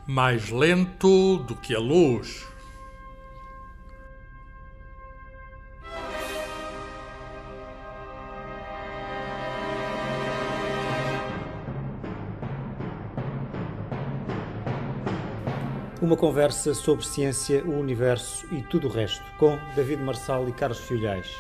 mais lento do que a luz. Uma conversa sobre ciência, o universo e tudo o resto, com David Marçal e Carlos Filhais.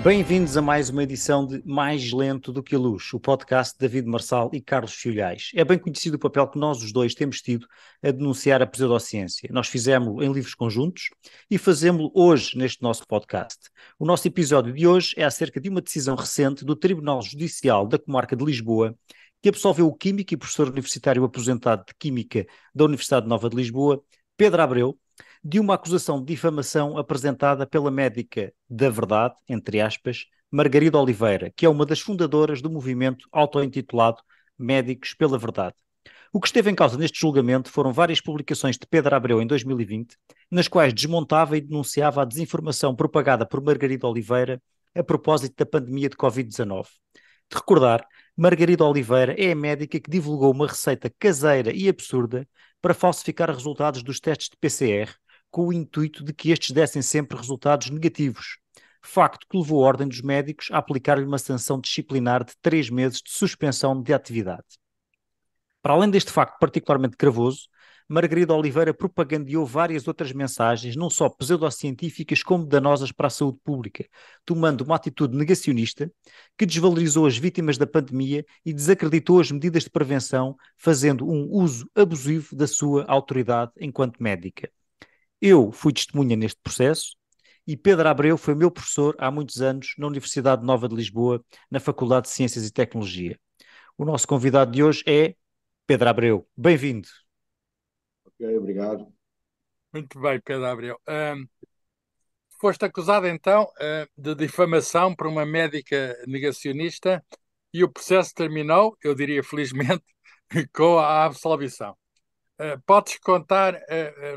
Bem-vindos a mais uma edição de Mais Lento do que a Luz, o podcast de David Marçal e Carlos Filhais. É bem conhecido o papel que nós os dois temos tido a denunciar a pseudociência. Nós fizemos-lo em livros conjuntos e fazemos-lo hoje neste nosso podcast. O nosso episódio de hoje é acerca de uma decisão recente do Tribunal Judicial da Comarca de Lisboa, que absolveu o químico e professor universitário aposentado de Química da Universidade Nova de Lisboa, Pedro Abreu, de uma acusação de difamação apresentada pela médica da verdade, entre aspas, Margarida Oliveira, que é uma das fundadoras do movimento auto-intitulado Médicos pela Verdade. O que esteve em causa neste julgamento foram várias publicações de Pedro Abreu em 2020, nas quais desmontava e denunciava a desinformação propagada por Margarida Oliveira a propósito da pandemia de Covid-19. De recordar, Margarida Oliveira é a médica que divulgou uma receita caseira e absurda para falsificar resultados dos testes de PCR, com o intuito de que estes dessem sempre resultados negativos. Facto que levou a Ordem dos Médicos a aplicar-lhe uma sanção disciplinar de 3 meses de suspensão de atividade. Para além deste facto particularmente gravoso, Margarida Oliveira propagandeou várias outras mensagens, não só pseudocientíficas como danosas para a saúde pública, tomando uma atitude negacionista que desvalorizou as vítimas da pandemia e desacreditou as medidas de prevenção, fazendo um uso abusivo da sua autoridade enquanto médica. Eu fui testemunha neste processo e Pedro Abreu foi meu professor há muitos anos na Universidade Nova de Lisboa, na Faculdade de Ciências e Tecnologia. O nosso convidado de hoje é Pedro Abreu. Bem-vindo. Ok, obrigado. Muito bem, Pedro Abreu. Foste acusado então de difamação por uma médica negacionista e o processo terminou, eu diria felizmente, com a absolvição. Podes contar,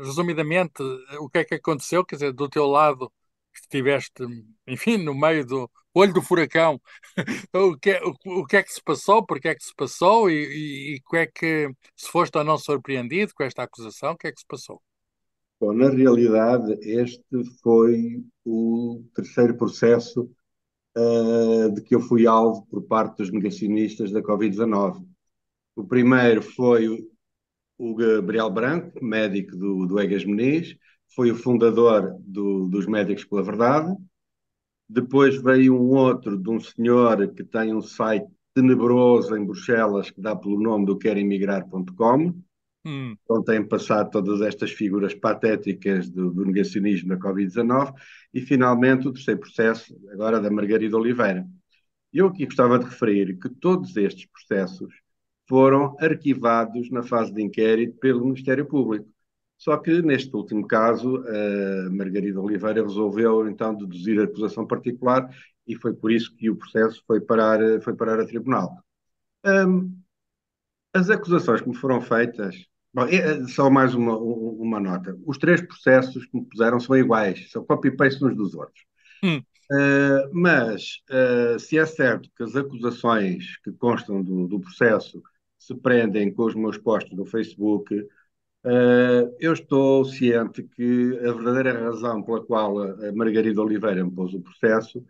resumidamente, o que é que aconteceu? Quer dizer, do teu lado, que estiveste, enfim, no meio do olho do furacão, o que é que se passou, porque é que se passou e o que é que, se foste ou não surpreendido com esta acusação, o que é que se passou? Bom, na realidade, este foi o terceiro processo de que eu fui alvo por parte dos negacionistas da Covid-19. O primeiro foi o Gabriel Branco, médico do Egas Muniz, foi o fundador dos Médicos pela Verdade. Depois veio um outro de um senhor que tem um site tenebroso em Bruxelas que dá pelo nome do querimigrar.com. Hum. Então têm passado todas estas figuras patéticas do negacionismo da Covid-19 e finalmente o terceiro processo, agora da Margarida Oliveira. Eu aqui gostava de referir que todos estes processos foram arquivados na fase de inquérito pelo Ministério Público. Só que neste último caso, a Margarida Oliveira resolveu então deduzir a acusação particular e foi por isso que o processo foi parar a tribunal. Hum, as acusações que me foram feitas. Bom, só mais uma nota. Os três processos que me puseram são iguais, são copy-paste uns dos outros. Hum. Mas se é certo que as acusações que constam do processo se prendem com os meus posts no Facebook, eu estou ciente que a verdadeira razão pela qual a Margarida Oliveira me pôs o processo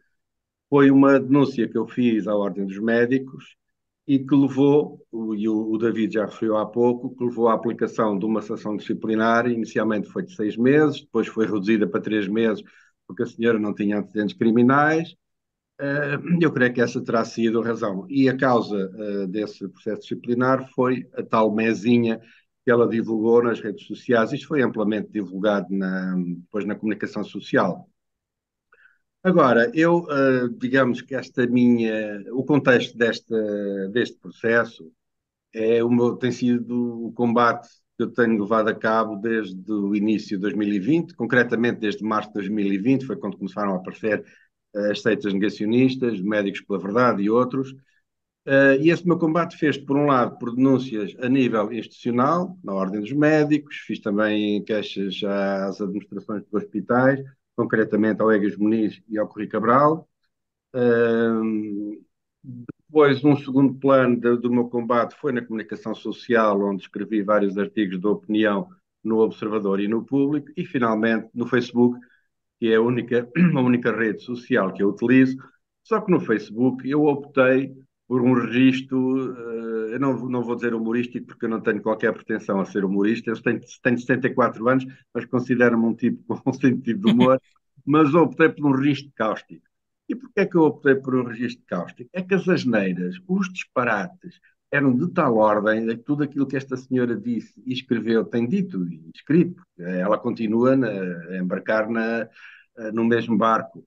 foi uma denúncia que eu fiz à Ordem dos Médicos e que levou, o David já referiu há pouco, que levou à aplicação de uma sanção disciplinar, inicialmente foi de 6 meses, depois foi reduzida para 3 meses, porque a senhora não tinha antecedentes criminais. Eu creio que essa terá sido a razão. E a causa desse processo disciplinar foi a tal mesinha que ela divulgou nas redes sociais. Isto foi amplamente divulgado depois na comunicação social. Agora, digamos que o contexto deste processo tem sido o combate que eu tenho levado a cabo desde o início de 2020, concretamente desde março de 2020, foi quando começaram a aparecer as seitas negacionistas, Médicos pela Verdade e outros. E esse meu combate fez, por um lado, por denúncias a nível institucional, na Ordem dos Médicos, fiz também queixas às administrações dos hospitais, concretamente ao Egas Muniz e ao Correio Cabral. Depois, um segundo plano do meu combate foi na comunicação social, onde escrevi vários artigos de opinião no Observador e no Público, e finalmente no Facebook, que é a única rede social que eu utilizo. Só que no Facebook eu optei por um registro, eu não vou dizer humorístico, porque eu não tenho qualquer pretensão a ser humorista. Eu tenho 74 anos, mas considero-me um tipo com um sentido de humor, mas optei por um registro cáustico. E porquê é que eu optei por um registro cáustico? É que as asneiras, os disparates, eram de tal ordem que tudo aquilo que esta senhora disse e escreveu, tem dito e escrito, ela continua a embarcar no mesmo barco.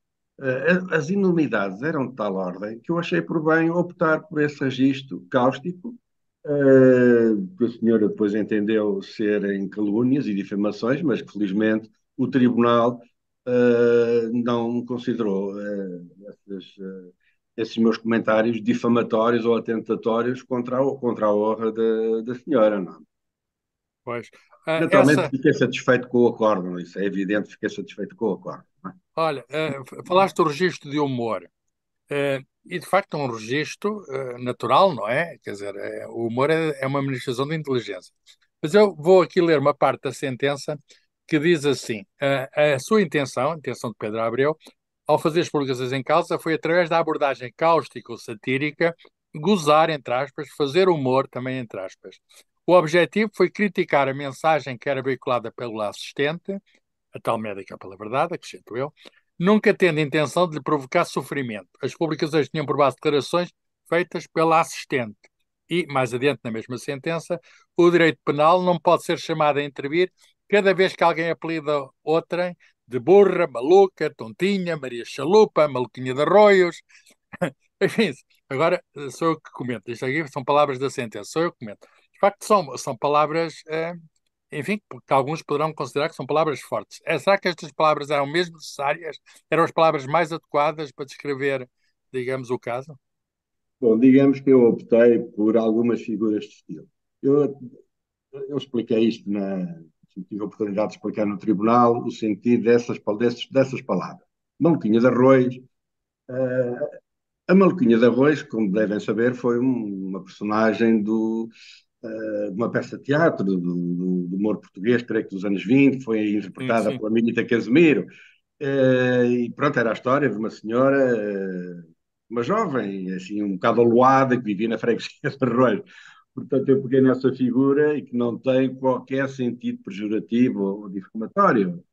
As enormidades eram de tal ordem que eu achei por bem optar por esse registro cáustico, que a senhora depois entendeu serem calúnias e difamações, mas que felizmente o tribunal não considerou esses meus comentários difamatórios ou atentatórios contra a honra da senhora. Não? Pois. Naturalmente Essa, fiquei satisfeito com o acordo, isso é evidente, fiquei satisfeito com o acordo. Não é? olha, falaste do registro de humor. E de facto é um registro natural, não é? Quer dizer, o humor é uma manifestação de inteligência. Mas eu vou aqui ler uma parte da sentença que diz assim: a sua intenção, a intenção de Pedro Abreu, ao fazer as publicações em causa, foi através da abordagem cáustica ou satírica, gozar, entre aspas, fazer humor, também entre aspas. O objetivo foi criticar a mensagem que era veiculada pelo assistente, a tal médica pela verdade, acrescento eu, nunca tendo intenção de lhe provocar sofrimento. As publicações tinham por base declarações feitas pela assistente. E, mais adiante, na mesma sentença, o direito penal não pode ser chamado a intervir cada vez que alguém apelida outrem de burra, maluca, tontinha, Maria Chalupa, maluquinha de arroios. Enfim, agora sou eu que comento. Isto aqui são palavras da sentença, sou eu que comento. De facto, são palavras enfim, porque alguns poderão considerar que são palavras fortes. Será que estas palavras eram mesmo necessárias? Eram as palavras mais adequadas para descrever, digamos, o caso? Bom, digamos que eu optei por algumas figuras de estilo. Eu, eu expliquei isto, tive a oportunidade de explicar no tribunal o sentido dessas palavras. Maluquinha de Arroz. A Maluquinha de Arroz, como devem saber, foi uma personagem de uma peça de teatro do humor português, creio que dos anos 20, foi Sim, interpretada sim. pela Minita Casemiro. E pronto, era a história de uma senhora, uma jovem, assim, um bocado aloada, que vivia na freguesia de Arroz. Portanto, eu peguei nessa figura e que não tem qualquer sentido pejorativo ou difamatório.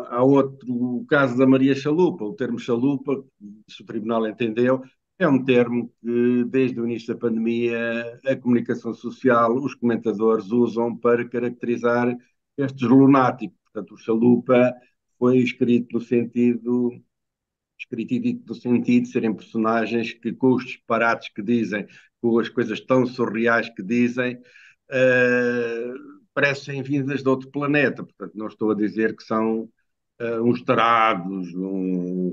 Há outro caso da Maria Chalupa. O termo chalupa, se o Tribunal entendeu, é um termo que, desde o início da pandemia, a comunicação social, os comentadores usam para caracterizar estes lunáticos. Portanto, o chalupa foi escrito e dito no sentido de serem personagens que, com os disparates que dizem, com as coisas tão surreais que dizem, parecem vindas de outro planeta. Portanto, não estou a dizer que são uns tarados,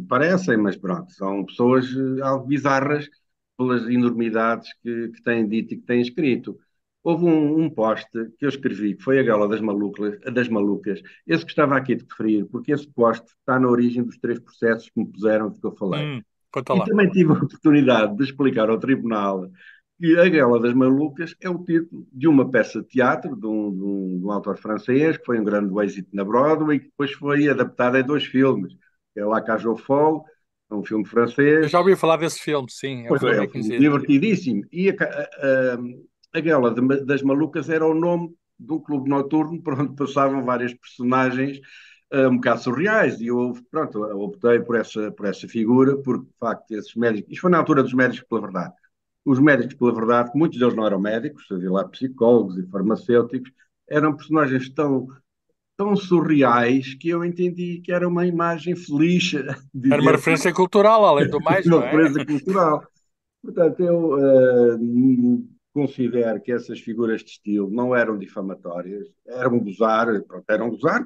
parecem, mas pronto, são pessoas algo bizarras pelas enormidades que têm dito e que têm escrito. Houve um post que eu escrevi, que foi a Gala das Malucas, esse que estava aqui de referir, porque esse post está na origem dos 3 processos que me puseram, de que eu falei. Conta E lá. também tive a oportunidade de explicar ao tribunal que A Guerra das Malucas é o título de uma peça de teatro de um autor francês, que foi um grande êxito na Broadway, e que depois foi adaptada em 2 filmes, que é La Cage aux Folles É um filme Eu já francês. ouvi falar desse filme, sim, é um Pois é, filme é um bem filme conhecido. divertidíssimo. E aquela das Malucas era o nome de um clube noturno por onde passavam várias personagens um bocado surreais. E eu, pronto, optei por essa figura, porque, de facto, esses médicos. Isto foi na altura dos médicos pela verdade. Os médicos pela verdade, muitos deles não eram médicos, havia lá psicólogos e farmacêuticos, eram personagens tão surreais que eu entendi que era uma imagem feliz de Era uma dizer referência cultural, além do mais, uma não é? referência cultural. Portanto, eu considero que essas figuras de estilo não eram difamatórias, eram gozar,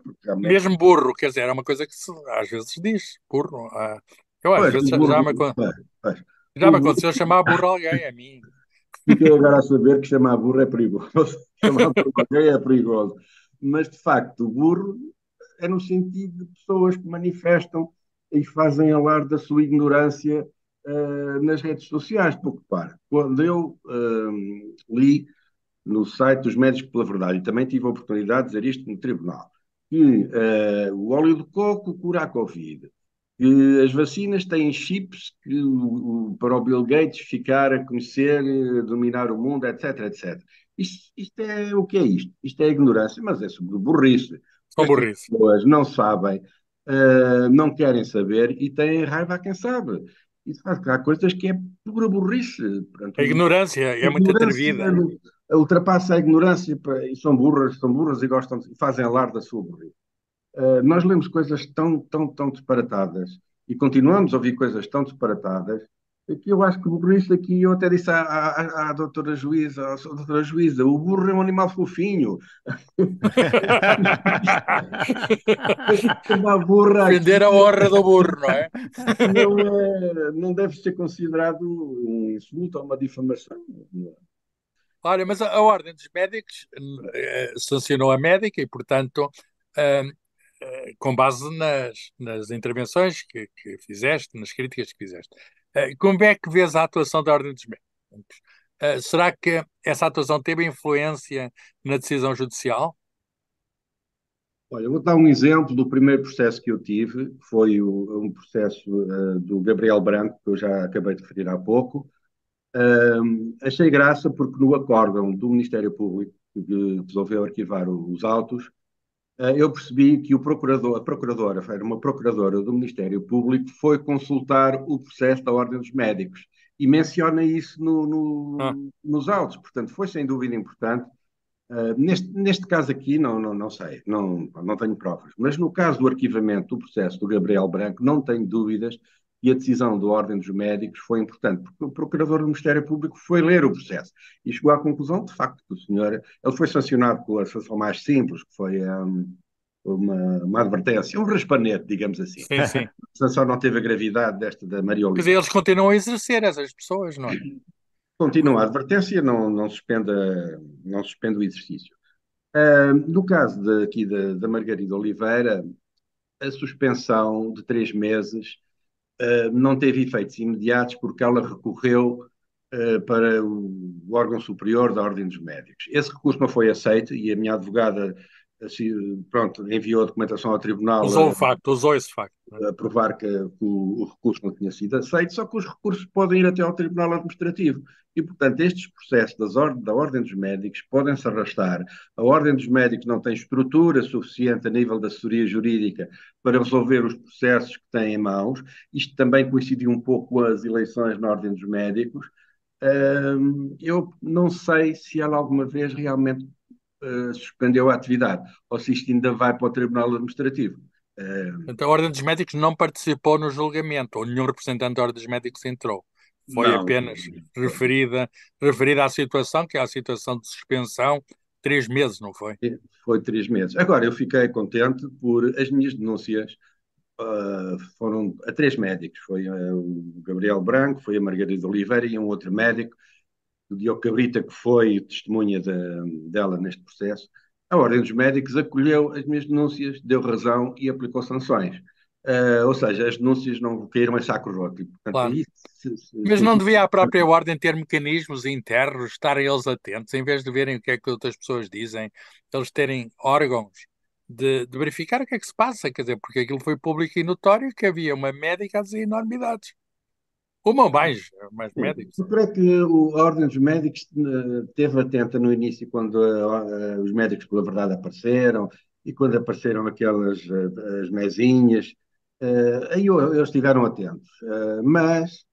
porque realmente. Mesmo burro, quer dizer, é uma coisa que às vezes diz, burro. Eu às Pois, vezes o burro, pois, já o me burro, aconteceu chamar burro alguém, a mim. fiquei agora a saber que chamar burro é perigoso. Chamar burro alguém é perigoso. Mas, de facto, o burro é no sentido de pessoas que manifestam e fazem alarde da sua ignorância nas redes sociais. Porque, para, quando eu li no site dos Médicos pela Verdade, e também tive a oportunidade de dizer isto no tribunal, que o óleo de coco cura a Covid, que as vacinas têm chips que, para o Bill Gates ficar a conhecer, dominar o mundo, etc, etc. Isto é o que é isto? Isto é ignorância, mas é sobre burrice. São Estas burrice. pessoas não sabem, não querem saber e têm raiva a quem sabe. E de facto, há coisas que é pura burrice. A Portanto, ignorância é muito ignorância atrevida. ultrapassa a ignorância e são burras e gostam e fazem alarde da sua burrice. Nós lemos coisas tão disparatadas e continuamos a ouvir coisas tão disparatadas que eu acho que o burrice aqui, eu até disse à doutora juíza, o burro é um animal fofinho. Uma burra aqui Defender a honra do burro, não é? não deve ser considerado um insulto ou uma difamação. Olha, mas a Ordem dos Médicos sancionou a médica e, portanto, eh, com base nas intervenções que fizeste, nas críticas que fizeste. Como é que vês a atuação da Ordem dos Médicos? Será que essa atuação teve influência na decisão judicial? Olha, eu vou dar um exemplo do primeiro processo que eu tive, que foi um processo do Gabriel Branco, que eu já acabei de referir há pouco. Achei graça porque no acórdão do Ministério Público, que resolveu arquivar os autos, eu percebi que a procuradora, era uma procuradora do Ministério Público, foi consultar o processo da Ordem dos Médicos e menciona isso Ah, nos autos. Portanto, foi sem dúvida importante. Neste caso aqui, não sei, não tenho provas, mas no caso do arquivamento do processo do Gabriel Branco, não tenho dúvidas que a decisão da Ordem dos Médicos foi importante, porque o Procurador do Ministério Público foi ler o processo e chegou à conclusão, de facto, que o senhor, ele foi sancionado pela sanção mais simples, que foi uma advertência, um raspanete, digamos assim. sim, sim. A sanção não teve a gravidade desta da Maria Quer dizer, Oliveira. eles continuam a exercer essas pessoas, não é? Continua a advertência, não suspende o exercício. No caso aqui da Margarida Oliveira, a suspensão de 3 meses não teve efeitos imediatos porque ela recorreu para o órgão superior da Ordem dos Médicos. Esse recurso não foi aceito e a minha advogada assim, pronto, enviou a documentação ao tribunal Usou o facto, usou esse facto. Não é? a provar que o recurso não tinha sido aceito, só que os recursos podem ir até ao Tribunal Administrativo. E, portanto, estes processos da Ordem dos Médicos podem-se arrastar. A Ordem dos Médicos não tem estrutura suficiente a nível da assessoria jurídica para resolver os processos que tem em mãos. Isto também coincidiu um pouco com as eleições na Ordem dos Médicos. Eu não sei se ela alguma vez realmente suspendeu a atividade ou se isto ainda vai para o Tribunal Administrativo. Portanto, a Ordem dos Médicos não participou no julgamento, ou nenhum representante da Ordem dos Médicos entrou. Foi Não, apenas referida à situação, que é a situação de suspensão, 3 meses, não foi? foi 3 meses. Agora, eu fiquei contente por as minhas denúncias foram a 3 médicos. Foi o Gabriel Branco, foi a Margarida Oliveira e um outro médico, o Diogo Cabrita, que foi testemunha dela neste processo. A Ordem dos Médicos acolheu as minhas denúncias, deu razão e aplicou sanções. Ou seja, as denúncias não caíram em saco roto. E, portanto, Claro. aí, Mas não devia a própria Ordem ter mecanismos internos, estarem eles atentos, em vez de verem o que é que outras pessoas dizem, eles terem órgãos de verificar o que é que se passa, quer dizer, porque aquilo foi público e notório que havia uma médica a dizer enormidades. Uma ou mais Sim, médicos. eu creio que a Ordem dos Médicos esteve atenta no início, quando os médicos, pela verdade, apareceram, e quando apareceram aquelas as mesinhas, aí eles estiveram atentos. Mas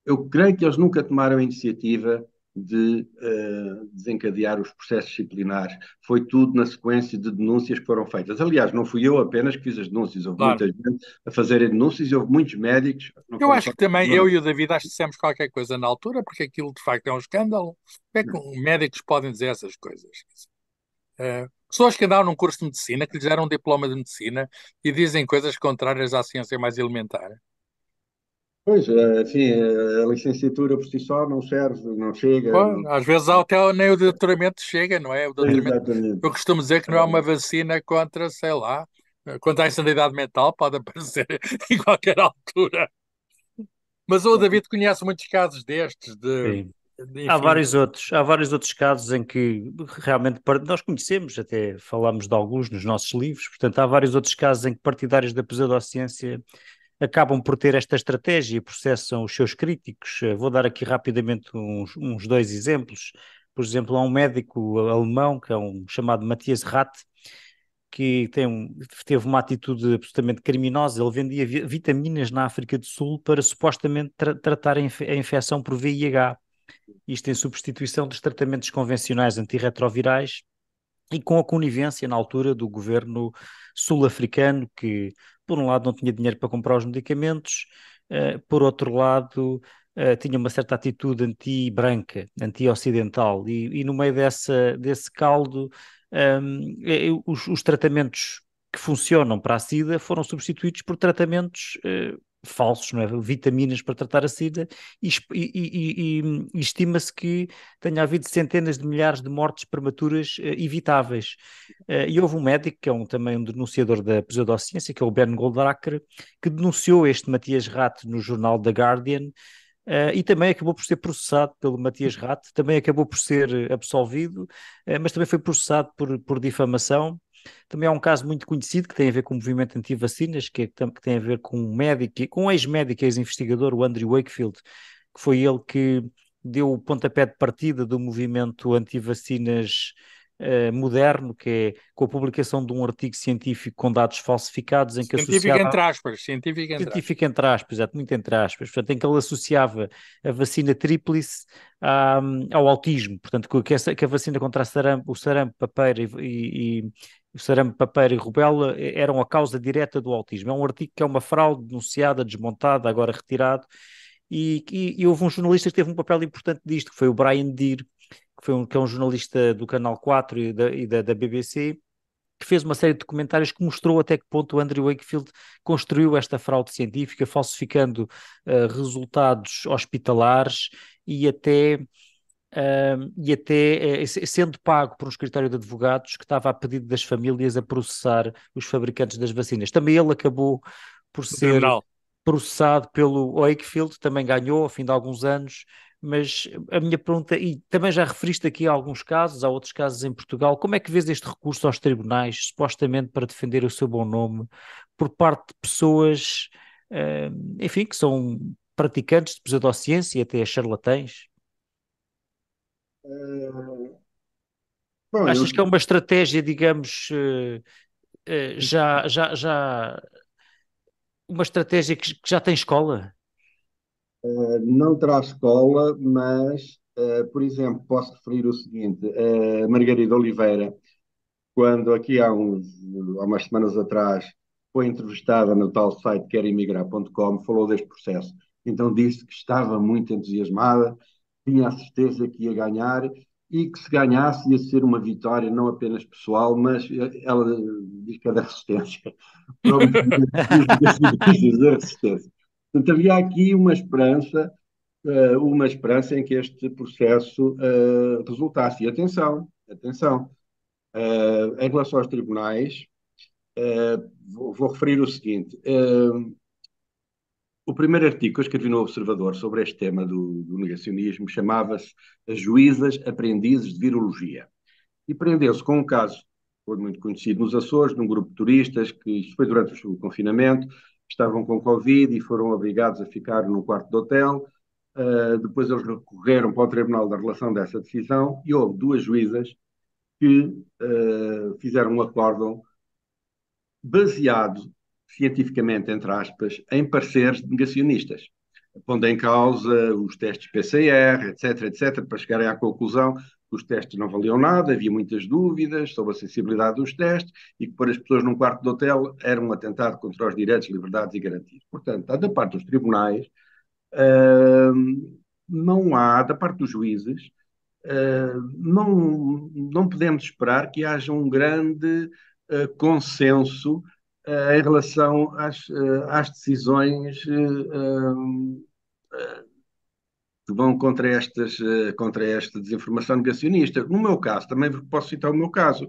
eu creio que eles nunca tomaram a iniciativa de desencadear os processos disciplinares. Foi tudo na sequência de denúncias que foram feitas. Aliás, não fui eu apenas que fiz as denúncias, houve Claro. muita gente a fazerem denúncias e houve muitos médicos, não Eu foram acho só que também, eu nós. e o David, acho que dissemos qualquer coisa na altura, porque aquilo de facto é um escândalo. Como é que médicos podem dizer essas coisas? Pessoas que andaram num curso de medicina, que lhes deram um diploma de medicina e dizem coisas contrárias à ciência mais elementar. Pois, assim, a licenciatura por si só não serve, não chega. Pô, às vezes até nem o doutoramento chega, não é? O doutoramento, Exatamente. eu costumo dizer que não é uma vacina contra, sei lá, contra a insanidade mental, pode aparecer em qualquer altura. Mas o David conhece muitos casos destes, Sim. enfim, Há vários outros casos em que realmente nós conhecemos, até falámos de alguns nos nossos livros, portanto, há vários outros casos em que partidários da pseudociência acabam por ter esta estratégia e processam os seus críticos. Vou dar aqui rapidamente uns dois exemplos. Por exemplo, há um médico alemão, que é um chamado Matthias Rath, que teve uma atitude absolutamente criminosa. Ele vendia vitaminas na África do Sul para supostamente tratar a infecção por VIH. Isto em substituição dos tratamentos convencionais antirretrovirais e com a conivência na altura do governo sul-africano, que por um lado não tinha dinheiro para comprar os medicamentos, por outro lado tinha uma certa atitude anti-branca, anti-ocidental, e no meio desse caldo os tratamentos que funcionam para a SIDA foram substituídos por tratamentos falsos, não é? Vitaminas para tratar a SIDA, e estima-se que tenha havido centenas de milhares de mortes prematuras evitáveis. E houve um médico, que é também um denunciador da pseudociência, que é o Ben Goldracker, que denunciou este Matias Ratt no jornal The Guardian, e também acabou por ser processado pelo Matias Ratt, também acabou por ser absolvido, mas também foi processado por difamação. Também há um caso muito conhecido que tem a ver com o movimento anti-vacinas, que tem a ver com um médico, com um ex-médico, ex-investigador, o Andrew Wakefield, que foi ele que deu o pontapé de partida do movimento anti-vacinas moderno, que é com a publicação de um artigo científico com dados falsificados, em que científico associava entre aspas, científico entre aspas. científico entre aspas, exato, muito entre aspas, portanto, em que ele associava a vacina tríplice ao autismo, portanto, que a vacina contra o sarampo, papeira o sarampo, papeira e rubéola eram a causa direta do autismo. É um artigo que é uma fraude denunciada, desmontada, agora retirado, e houve um jornalista que teve um papel importante disto, que foi o Brian Deer, que é um jornalista do Canal 4 da BBC, que fez uma série de documentários que mostrou até que ponto o Andrew Wakefield construiu esta fraude científica, falsificando resultados hospitalares e até sendo pago por um escritório de advogados que estava a pedido das famílias a processar os fabricantes das vacinas. Também ele acabou por No ser tribunal. processado pelo Wakefield, também ganhou ao fim de alguns anos, mas a minha pergunta, e também já referiste aqui a alguns casos, há outros casos em Portugal, como é que vês este recurso aos tribunais, supostamente para defender o seu bom nome, por parte de pessoas, enfim, que são praticantes de pseudociência e até charlatães? Bom, Achas que é uma estratégia, digamos, já uma estratégia que já tem escola? não terá escola, mas, por exemplo, posso referir o seguinte: a Margarida Oliveira, quando aqui há umas semanas atrás, foi entrevistada no tal site querimigrar.com, falou deste processo. Então disse que estava muito entusiasmada, tinha a certeza que ia ganhar e que se ganhasse ia ser uma vitória não apenas pessoal, mas ela diz que é da resistência, para o movimento da resistência. Portanto, havia aqui uma esperança em que este processo resultasse. E atenção, atenção, em relação aos tribunais, vou referir o seguinte: o primeiro artigo que eu escrevi no Observador sobre este tema do negacionismo chamava-se As Juízas Aprendizes de Virologia. E prendeu-se com um caso foi muito conhecido nos Açores, num grupo de turistas, que isto foi durante o confinamento, estavam com Covid e foram obrigados a ficar num quarto de hotel. Depois eles recorreram para o Tribunal da Relação dessa decisão e houve duas juízas que fizeram um acórdão baseado cientificamente, entre aspas, em pareceres negacionistas, pondo em causa os testes PCR, etc., etc., para chegarem à conclusão que os testes não valiam nada, havia muitas dúvidas sobre a sensibilidade dos testes e que para as pessoas num quarto de hotel era um atentado contra os direitos, liberdades e garantias. Portanto, da parte dos tribunais, não há, da parte dos juízes, não podemos esperar que haja um grande consenso em relação às decisões que vão contra esta desinformação negacionista. No meu caso, também posso citar o meu caso.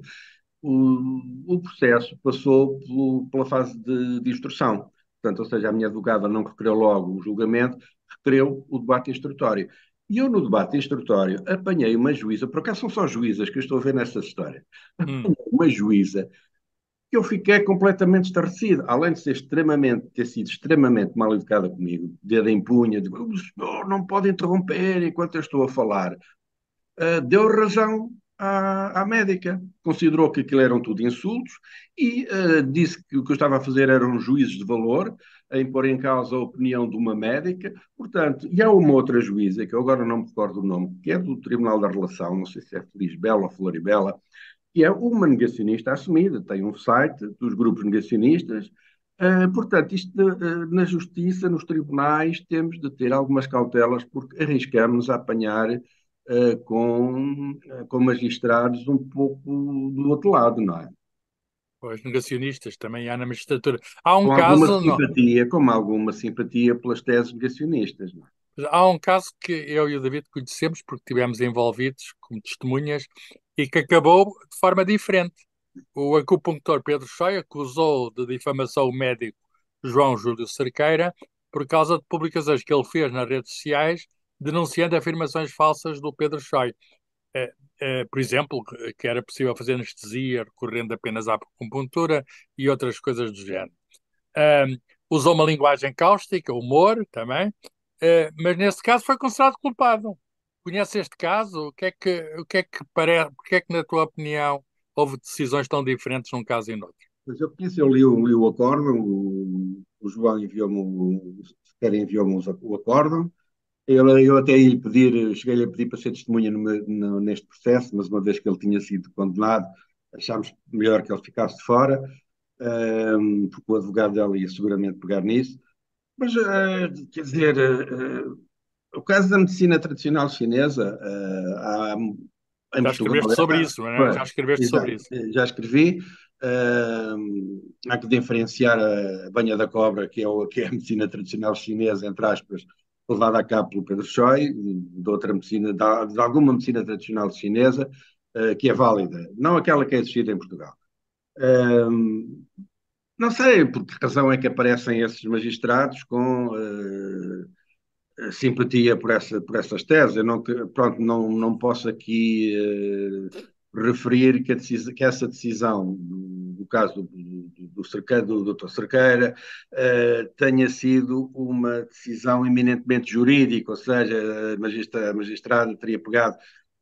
O processo passou pela fase de instrução. Portanto, ou seja, a minha advogada não requereu logo o julgamento, requereu o debate instrutório. E eu, no debate instrutório, apanhei uma juíza, por acaso são só juízas que eu estou a ver nesta história, Hum. uma juíza que eu fiquei completamente estarrecido, além de ter sido extremamente mal educada comigo, dedo em punha, de, o senhor não pode interromper enquanto eu estou a falar. Deu razão à médica, considerou que aquilo eram tudo insultos e disse que o que eu estava a fazer eram juízos de valor, a impor em causa a opinião de uma médica. Portanto, e há uma outra juíza, que eu agora não me recordo o nome, que é do Tribunal da Relação, não sei se é Felisbela ou Floribela, que é uma negacionista assumida, tem um site dos grupos negacionistas. Portanto, isto na justiça, nos tribunais, temos de ter algumas cautelas, porque arriscamos a apanhar com magistrados um pouco do outro lado, não é? Os negacionistas também há na magistratura. Há um Com alguma caso, não, simpatia, com alguma simpatia pelas teses negacionistas, não é? há um caso que eu e o David conhecemos porque estivemos envolvidos como testemunhas e que acabou de forma diferente. O acupuntor Pedro Choi acusou de difamação o médico João Júlio Cerqueira por causa de publicações que ele fez nas redes sociais denunciando afirmações falsas do Pedro Choi. Por exemplo, que era possível fazer anestesia recorrendo apenas à acupuntura e outras coisas do género. Usou uma linguagem cáustica, humor também, mas nesse caso foi considerado culpado. Conhece este caso? O que é que parece, porque é que, na tua opinião, houve decisões tão diferentes num caso e noutro? Mas eu conheço, eu li o acórdão, o João enviou-me, sequer enviou-me o acórdão. Eu até lhe pedir, cheguei-lhe a pedir para ser testemunha neste processo, mas uma vez que ele tinha sido condenado, achámos melhor que ele ficasse de fora, porque o advogado dela ia seguramente pegar nisso. Mas, quer dizer, o caso da medicina tradicional chinesa, em Já Portugal, escreveste sobre isso, não é? Já pois, escreveste sobre exato, isso. já escrevi. Há que diferenciar a banha da cobra, que é a medicina tradicional chinesa, entre aspas, levada a cabo pelo Pedro Choi, de outra medicina, de alguma medicina tradicional chinesa, que é válida, não aquela que é existida em Portugal. Não sei por que razão é que aparecem esses magistrados com simpatia por essas teses. Eu não, pronto, não posso aqui referir que essa decisão, do caso do Dr. Cerqueira, tenha sido uma decisão eminentemente jurídica, ou seja, a magistrada teria pegado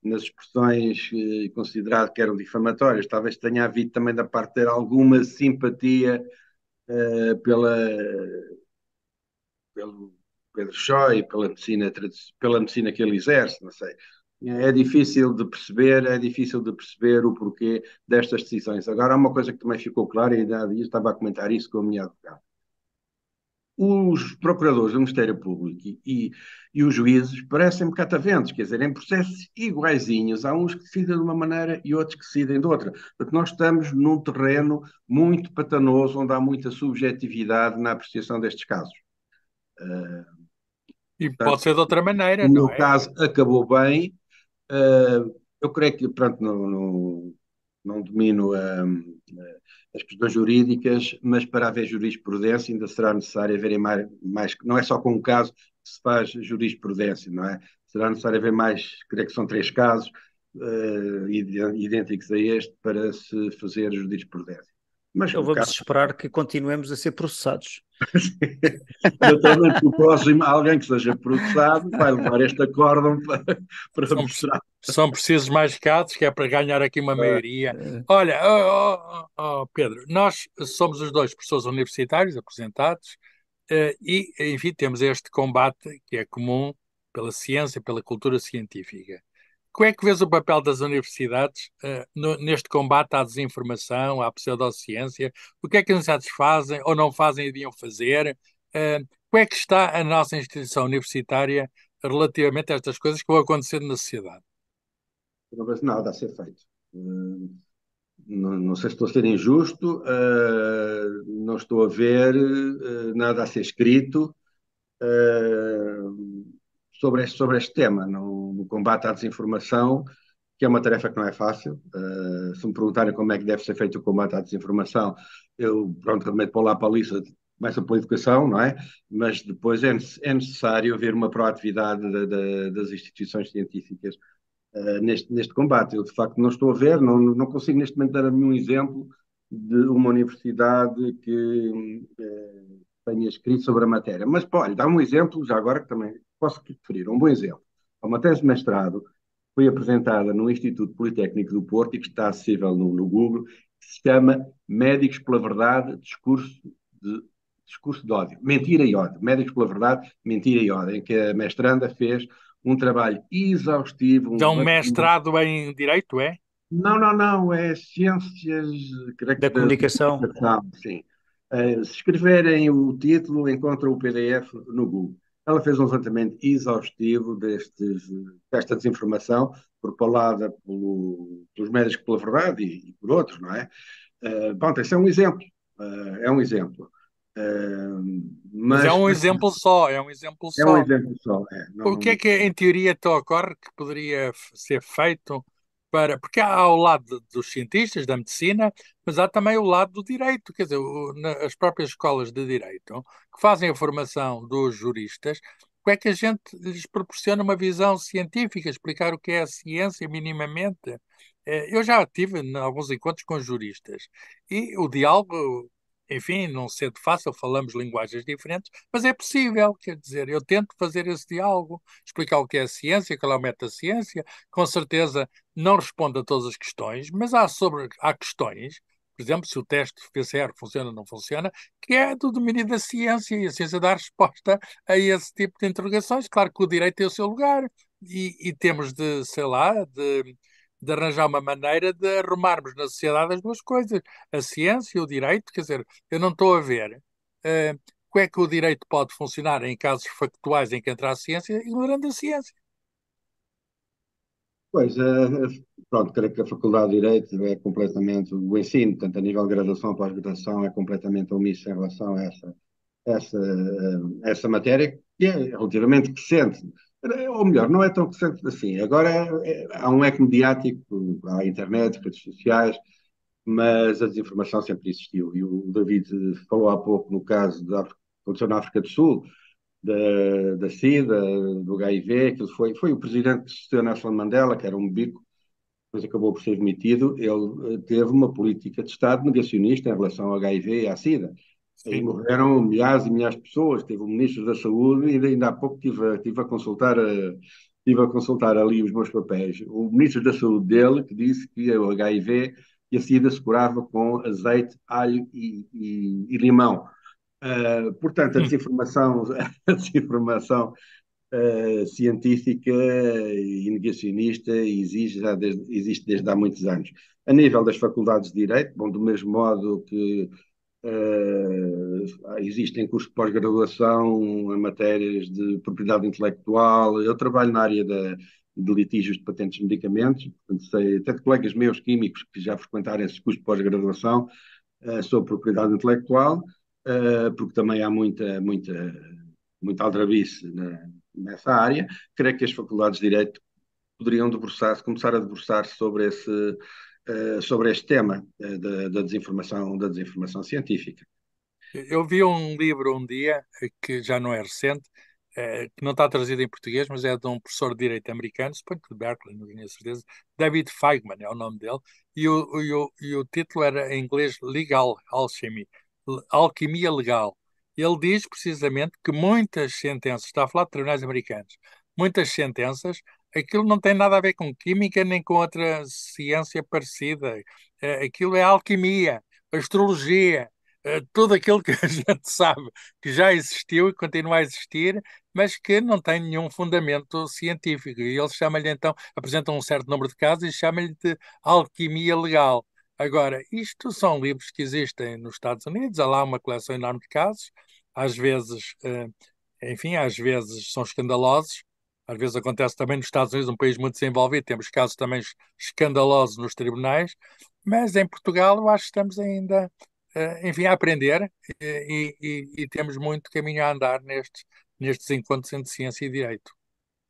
nas expressões e considerado que eram difamatórias. Talvez tenha havido também da parte dele alguma simpatia pelo Pedro Choi, pela medicina que ele exerce, não sei. É difícil de perceber o porquê destas decisões. Agora, há uma coisa que também ficou clara, e há dias estava a comentar isso com a minha advogada. Os procuradores do Ministério Público e os juízes parecem-me cataventos, quer dizer, em processos iguaizinhos, há uns que decidem de uma maneira e outros que decidem de outra. Portanto, nós estamos num terreno muito pantanoso, onde há muita subjetividade na apreciação destes casos. E Portanto, pode ser de outra maneira, o não meu é? caso acabou bem. Eu creio que, pronto, não domino as questões jurídicas, mas para haver jurisprudência ainda será necessário haver mais, não é só com um caso que se faz jurisprudência, não é? Será necessário haver mais, creio que são 3 casos, idênticos a este para se fazer jurisprudência. Mas Então o vamos caso, esperar que continuemos a ser processados. naturalmente, o próximo, alguém que seja processado, vai levar este acórdão para São, mostrar. são precisos mais casos, que é para ganhar aqui uma maioria. Eh, Olha, Pedro, nós somos os dois professores universitários aposentados, e, enfim, temos este combate que é comum pela ciência, pela cultura científica. Como é que vês o papel das universidades, neste combate à desinformação, à pseudociência? O que é que as universidades fazem ou não fazem e deviam fazer? Como é que está a nossa instituição universitária relativamente a estas coisas que vão acontecendo na sociedade? Não vejo nada a ser feito. Não sei se estou a ser injusto, não estou a ver nada a ser escrito sobre este tema, no combate à desinformação, que é uma tarefa que não é fácil. Se me perguntarem como é que deve ser feito o combate à desinformação, eu, pronto, remeto para lá para a lista, começa pela educação, não é? Mas depois é necessário haver uma proatividade das instituições científicas neste combate. Eu, de facto, não estou a ver, não consigo neste momento dar nenhum exemplo de uma universidade que tenha escrito sobre a matéria. Mas, pá, olha, dá um exemplo, já agora que também posso referir, um bom exemplo. Uma tese de mestrado foi apresentada no Instituto Politécnico do Porto e que está acessível no Google, que se chama Médicos pela Verdade, Discurso de ódio. Mentira e ódio. Médicos pela Verdade, mentira e ódio, em que a mestranda fez um trabalho exaustivo, um Já um levantamento. mestrado em Direito, é? Não, é ciências, creio que da da comunicação. comunicação, sim. Se escreverem o título, encontram o PDF no Google. Ela fez um levantamento exaustivo desta desinformação, propalada pelos médicos pela verdade e por outros, não é? Pronto, esse é um exemplo. É um exemplo. Mas é Mas um exemplo só, é um exemplo é um só. exemplo só. O que é que, em teoria, te ocorre que poderia ser feito para. Porque há o lado dos cientistas, da medicina, mas há também o lado do direito. Quer dizer, as próprias escolas de direito que fazem a formação dos juristas, como é que a gente lhes proporciona uma visão científica, explicar o que é a ciência minimamente? Eu já tive alguns encontros com juristas e o diálogo. Enfim, não sendo fácil, falamos linguagens diferentes, mas é possível, quer dizer, eu tento fazer esse diálogo, explicar o que é a ciência, qual é o método da ciência, com certeza não responde a todas as questões, mas há questões, por exemplo, se o teste PCR funciona ou não funciona, que é do domínio da ciência, e a ciência dá resposta a esse tipo de interrogações. Claro que o direito tem o seu lugar, e temos de, sei lá, de arranjar uma maneira de arrumarmos na sociedade as duas coisas, a ciência e o direito, quer dizer, eu não estou a ver como é que o direito pode funcionar em casos factuais em que entra a ciência, ignorando a ciência. Pois, pronto, creio que a Faculdade de Direito é completamente, o ensino, tanto a nível de graduação, pós-graduação, é completamente omisso em relação a essa matéria, que é relativamente recente. Ou melhor, não é tão recente assim. Agora há um eco mediático, há a internet, redes sociais, mas a desinformação sempre existiu. E o David falou há pouco no caso da aconteceu na África do Sul, da SIDA, do HIV, aquilo foi o presidente que sucedeu Nelson Mandela, que era um bico, depois acabou por ser demitido. Ele teve uma política de Estado negacionista em relação ao HIV e à SIDA. Aí Sim. morreram milhares e milhares de pessoas. Teve o ministro da Saúde e ainda há pouco tive a consultar ali os meus papéis. O ministro da Saúde dele que disse que o HIV e a SIDA se curava com azeite, alho e limão. Portanto, a Hum. desinformação, a desinformação científica e negacionista existe desde há muitos anos. A nível das faculdades de Direito, bom, do mesmo modo que existem cursos de pós-graduação em matérias de propriedade intelectual. Eu trabalho na área de litígios de patentes de medicamentos, portanto, sei, até de colegas meus químicos que já frequentaram esses cursos de pós-graduação sobre propriedade intelectual, porque também há muita aldrabice nessa área. Creio que as faculdades de Direito poderiam começar a debruçar-se sobre este tema da desinformação científica. Eu vi um livro um dia, que já não é recente, que não está traduzido em português, mas é de um professor de Direito americano, suponho que de Berkeley, não tenho a certeza. David Feigman é o nome dele, e o título era em inglês Legal Alchemy, Alquimia Legal. Ele diz precisamente que muitas sentenças, está a falar de tribunais americanos, muitas sentenças, aquilo não tem nada a ver com química nem com outra ciência parecida. Aquilo é alquimia, astrologia, tudo aquilo que a gente sabe que já existiu e continua a existir, mas que não tem nenhum fundamento científico. E eles chamam-lhe então, apresentam um certo número de casos e chamam-lhe de alquimia legal. Agora, isto são livros que existem nos Estados Unidos, há lá uma coleção enorme de casos, às vezes, enfim, às vezes são escandalosos, às vezes acontece também nos Estados Unidos, um país muito desenvolvido, temos casos também escandalosos nos tribunais, mas em Portugal eu acho que estamos ainda, enfim, a aprender e temos muito caminho a andar nestes encontros entre ciência e direito.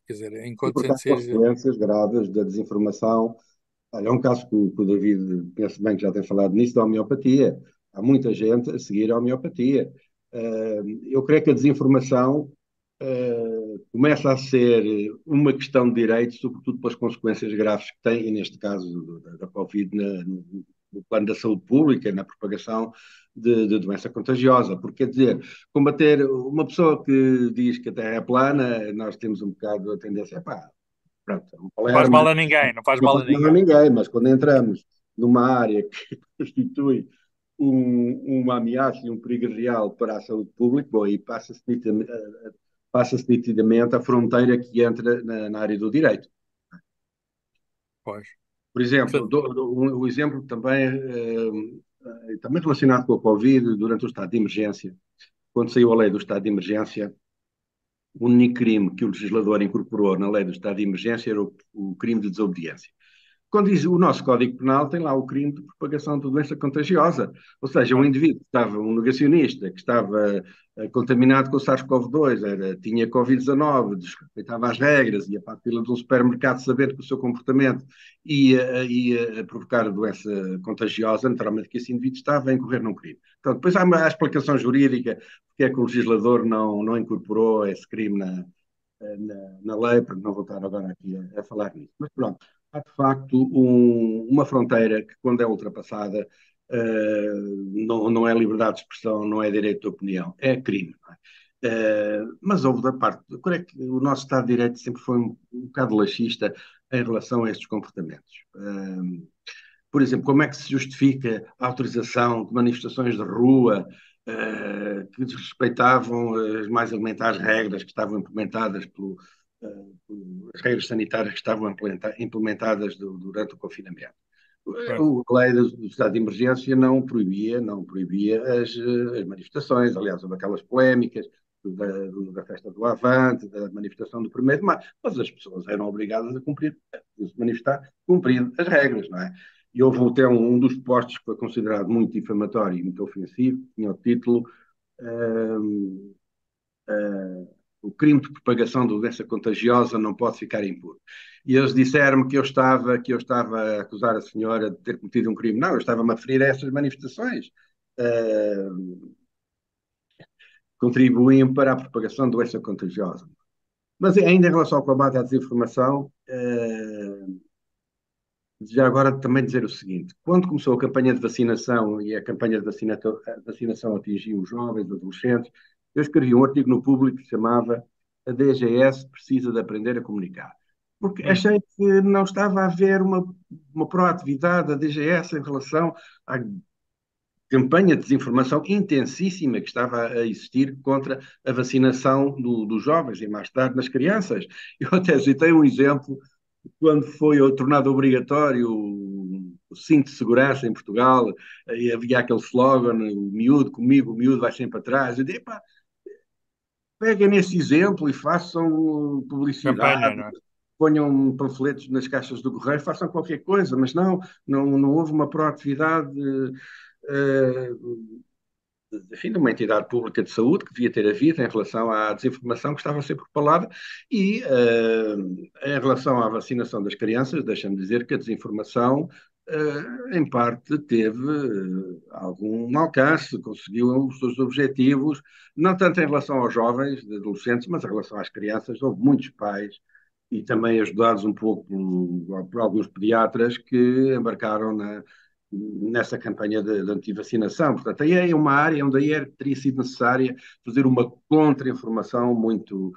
Quer dizer, E, encontros entre portanto, ciência. consequências graves da desinformação. Olha, é um caso que o David, penso bem que já tem falado nisso, da homeopatia. Há muita gente a seguir a homeopatia. Eu creio que a desinformação começa a ser uma questão de direito, sobretudo pelas consequências graves que tem, e neste caso da Covid, no plano da saúde pública, na propagação de doença contagiosa. Porque, quer dizer, combater uma pessoa que diz que a Terra é plana, nós temos um bocado a tendência, pá, pronto, é um Não faz palerma, mal a ninguém, não faz não mal faz a mal a ninguém. ninguém, mas quando entramos numa área que constitui uma ameaça e um perigo real para a saúde pública, bom, aí passa-se nitidamente a fronteira que entra na área do direito. Pois. Por exemplo, Portanto, o exemplo também, também relacionado com a Covid, durante o estado de emergência, quando saiu a lei do estado de emergência, o único crime que o legislador incorporou na lei do estado de emergência era o crime de desobediência. Quando diz o nosso Código Penal, tem lá o crime de propagação de doença contagiosa. Ou seja, um claro, indivíduo que estava, um negacionista, que estava contaminado com o SARS-CoV-2, tinha Covid-19, desrespeitava as regras, ia para a fila de um supermercado sabendo que o seu comportamento ia provocar doença contagiosa, naturalmente que esse indivíduo estava a incorrer num crime. Então, depois há a explicação jurídica porque é que o legislador não incorporou esse crime na lei, para não voltar agora aqui a falar nisso. Mas pronto, há de facto uma fronteira que, quando é ultrapassada, não é liberdade de expressão, não é direito de opinião, é crime. Não é? Mas houve da parte, creio que o nosso Estado de Direito sempre foi um bocado laxista em relação a estes comportamentos. Por exemplo, como é que se justifica a autorização de manifestações de rua que desrespeitavam as mais elementares regras que estavam implementadas as regras sanitárias que estavam implementadas durante o confinamento. claro. A lei do estado de emergência não proibia as manifestações. Aliás, houve aquelas polémicas da festa do Avante, da manifestação do 1º de maio, mas as pessoas eram obrigadas a se manifestar, cumprindo as regras, não é? E houve até um dos postos que foi considerado muito difamatório e muito ofensivo, tinha o título uh, o crime de propagação de doença contagiosa não pode ficar impune. E eles disseram-me que eu estava a acusar a senhora de ter cometido um crime. Não, eu estava-me a referir a essas manifestações. Uh, Contribuem para a propagação de doença contagiosa. Mas ainda em relação ao combate à desinformação, já agora também dizer o seguinte: quando começou a campanha de vacinação e a campanha de vacinação atingiu os jovens, os adolescentes, eu escrevi um artigo no Público que se chamava A DGS precisa de aprender a comunicar. Porque Hum, achei que não estava a haver uma proatividade da DGS em relação à campanha de desinformação intensíssima que estava a existir contra a vacinação dos jovens e mais tarde nas crianças. Eu até citei um exemplo quando foi tornado obrigatório o cinto de segurança em Portugal, e havia aquele slogan, o miúdo comigo, o miúdo vai sempre atrás. Eu disse, pá, peguem nesse exemplo e façam campanha, publicidade, não é? ponham panfletos nas caixas do correio, façam qualquer coisa, mas não houve uma proatividade enfim, de uma entidade pública de saúde que devia ter havido em relação à desinformação que estava a ser propalada e em relação à vacinação das crianças, deixa-me dizer que a desinformação em parte teve algum alcance, conseguiu os seus objetivos, não tanto em relação aos jovens, adolescentes, mas em relação às crianças. Houve muitos pais, e também ajudados um pouco por alguns pediatras, que embarcaram nessa campanha de antivacinação. Portanto, aí é uma área onde aí teria sido necessária fazer uma contra-informação muito.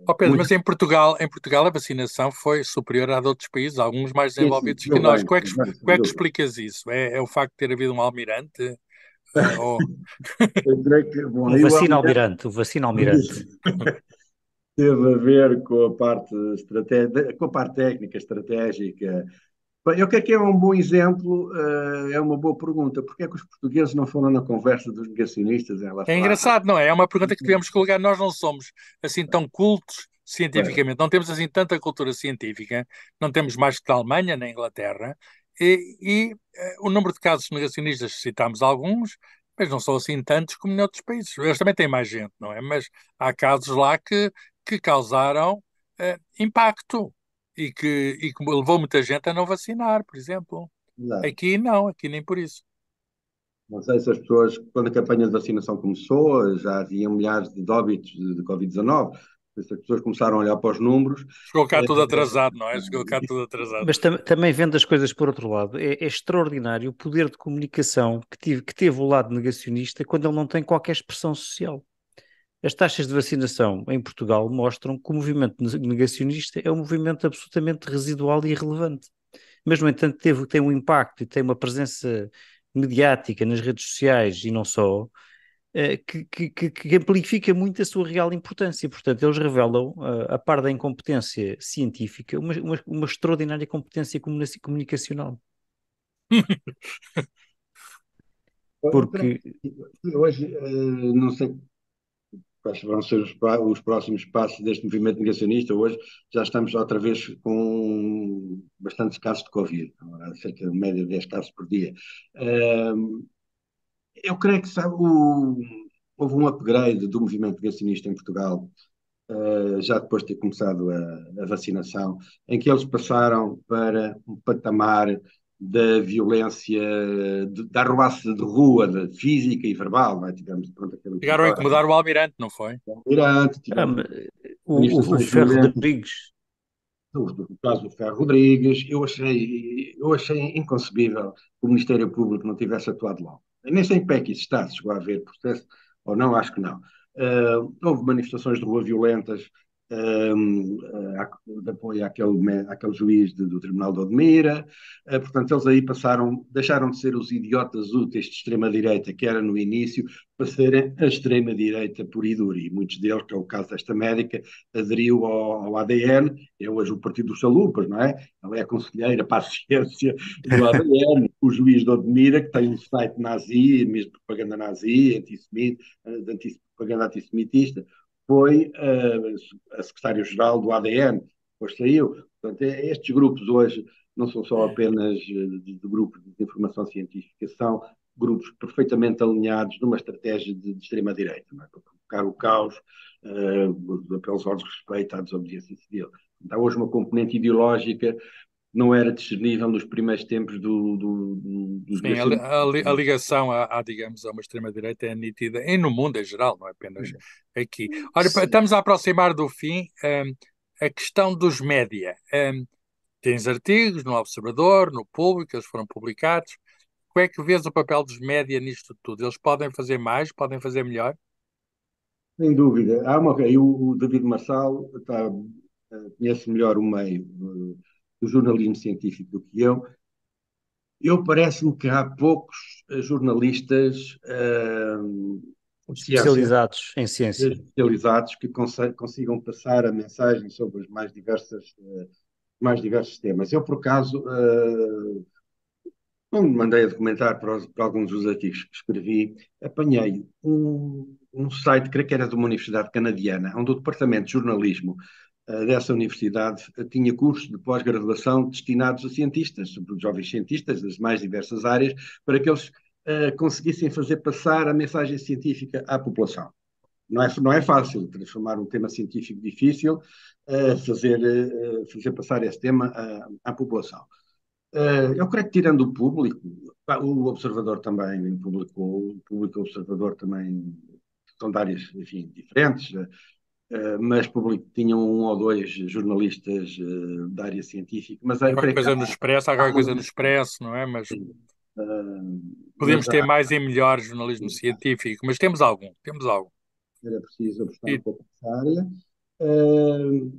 Ó Pedro, Muito mas em Portugal a vacinação foi superior à de outros países, alguns mais sim, sim, desenvolvidos que nós. Como é que, bem, sem como é que dúvida. explicas isso? É o facto de ter havido um almirante? Ou... Eu creio que, bom, O aí o vacina Almirante almirante, o vacina almirante. teve a ver com a parte com a parte técnica, estratégica. Bem, eu creio que é um bom exemplo, é uma boa pergunta. Porque é que os portugueses não foram na conversa dos negacionistas em É relação à. engraçado, não é? É uma pergunta que devemos colocar. Nós não somos assim tão cultos Pois, cientificamente, não temos assim tanta cultura científica, não temos mais que da Alemanha nem Inglaterra, e o número de casos negacionistas, citámos alguns, mas não são assim tantos como em outros países. Eles também têm mais gente, não é? Mas há casos lá que causaram impacto e que levou muita gente a não vacinar, por exemplo. exato. Aqui não, aqui nem por isso. Não sei se as pessoas, quando a campanha de vacinação começou, já haviam milhares de óbitos de Covid-19. Se as pessoas começaram a olhar para os números. Chegou cá eh, tudo atrasado, não é? Chegou cá tudo atrasado. Mas também vendo as coisas por outro lado, é extraordinário o poder de comunicação que teve o lado negacionista quando ele não tem qualquer expressão social. As taxas de vacinação em Portugal mostram que o movimento negacionista é um movimento absolutamente residual e irrelevante. Mas, no entanto, tem um impacto e tem uma presença mediática nas redes sociais e não só, que amplifica muito a sua real importância. Portanto, eles revelam, a par da incompetência científica, uma extraordinária competência comunicacional. eu creio Porque que hoje, não sei quais vão ser os próximos passos deste movimento negacionista. Hoje já estamos outra vez com bastantes casos de Covid, cerca de média de 10 casos por dia. Eu creio que houve um upgrade do movimento negacionista em Portugal, já depois de ter começado a vacinação, em que eles passaram para um patamar da violência, da arruaça de rua, física e verbal. Não é? Tivemos, pronto, aquele Chegaram a episódio incomodar o almirante, não foi? em Irante, ah, tivemos mas o manifestações Ferro violentas Rodrigues, no caso do Ferro Rodrigues. Eu achei inconcebível que o Ministério Público não tivesse atuado logo. Eu nem sei em pé que isso está, se chegou a haver processo ou não, acho que não. Houve manifestações de rua violentas, de apoio àquele juiz do Tribunal de Odmira. Portanto, eles aí deixaram de ser os idiotas úteis de extrema-direita, que era no início, para serem a extrema-direita pura e dura. E muitos deles, que é o caso desta médica, aderiu ao ADN. É hoje o Partido dos Chalupas, não é? Ela é a conselheira para a ciência do ADN. O juiz de Odmira, que tem um site nazi, mesmo propaganda nazi, propaganda antissemitista, foi a secretário-geral do ADN, depois saiu. Portanto, estes grupos hoje não são só apenas de grupos de informação científica, são grupos perfeitamente alinhados numa estratégia de extrema-direita, é? Para provocar o caos, os apelos ao desrespeito, à desobediência civil. Então, há hoje uma componente ideológica que não era discernível nos primeiros tempos dos Sim, a negacionistas. ligação digamos, a uma extrema-direita é nítida, e no mundo em geral, não é apenas aqui. Olha, estamos a aproximar do fim. A questão dos média. Tens artigos no Observador, no Público, eles foram publicados. Como é que vês o papel dos média nisto tudo? Eles podem fazer mais, podem fazer melhor? Sem dúvida. Aí o David Marçal conhece melhor o meio do jornalismo científico do que eu. Parece-me que há poucos jornalistas de ciência especializados em ciência. especializados que consigam passar a mensagem sobre os mais diversos temas. Eu, por acaso, quando me mandei a documentar para alguns dos artigos que escrevi, apanhei um site, creio que era de uma universidade canadiana, onde o departamento de jornalismo dessa universidade tinha cursos de pós-graduação destinados a cientistas, sobretudo jovens cientistas das mais diversas áreas, para que eles conseguissem fazer passar a mensagem científica à população. Não é fácil transformar um tema científico difícil, fazer passar esse tema à população. Eu creio que tirando o público, o Observador também publicou, o público Observador também são de áreas, enfim, diferentes, mas tinham um ou dois jornalistas da área científica, mas Há eu qualquer creio que coisa no Expresso, há há qualquer coisa no muito, Expresso, não é? Mas mas podíamos ter mais e melhor jornalismo científico, mas temos algum, temos algum. era preciso apostar um E, pouco nessa área.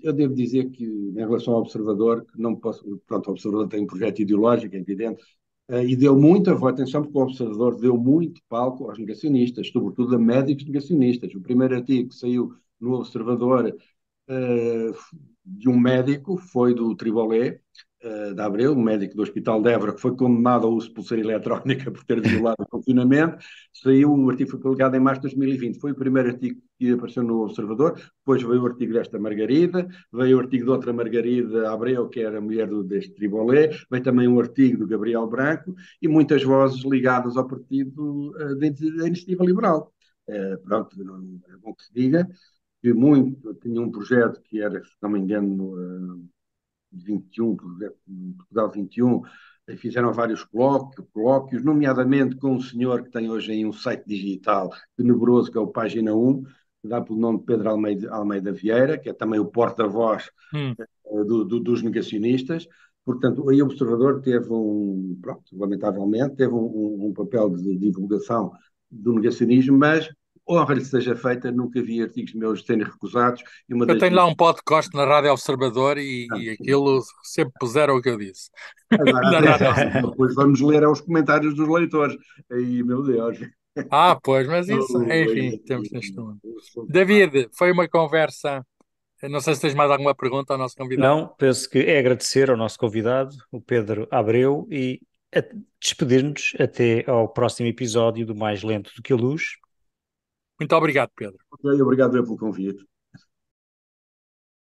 Eu devo dizer que, em relação ao Observador, que não posso, pronto, o Observador tem um projeto ideológico, é evidente, e deu muita atenção, porque o Observador deu muito palco aos negacionistas, sobretudo a médicos negacionistas. O primeiro artigo que saiu no Observador eh, de um médico, foi do Tribolé, de Abreu, um médico do Hospital de Évora, que foi condenado ao uso de pulseira eletrónica por ter violado o confinamento. Saiu, o artigo foi publicado em março de 2020. Foi o primeiro artigo que apareceu no Observador. Depois veio o artigo desta Margarida, veio o artigo de outra Margarida Abreu, que era a mulher deste Tribolé, veio também um artigo do Gabriel Branco e muitas vozes ligadas ao partido da Iniciativa Liberal. Pronto, não, é bom que se diga que muito, tinha um projeto que era, se não me engano, 21, Portugal 21, fizeram vários colóquios, nomeadamente com um senhor que tem hoje aí um site digital tenebroso, que é o Página 1, que dá pelo nome de Pedro Almeida Vieira, que é também o porta-voz hum, dos negacionistas. Portanto, aí o Observador teve pronto, lamentavelmente, teve um papel de divulgação do negacionismo, mas honra-lhe seja feita, nunca vi artigos meus serem recusados. E uma eu das tenho minhas. lá um podcast na Rádio Observador e aquilo sempre puseram o que eu disse. Agora, Na Rádio atenção, Observador. depois vamos ler os comentários dos leitores. Aí, meu Deus. Ah, pois, mas isso, Oh, enfim, temos neste mundo. David, foi uma conversa. Não sei se tens mais alguma pergunta ao nosso convidado. Não, penso que é agradecer ao nosso convidado, o Pedro Abreu, e despedir-nos até ao próximo episódio do Mais Lento do que a Luz. Muito obrigado, Pedro. Ok, obrigado pelo convite.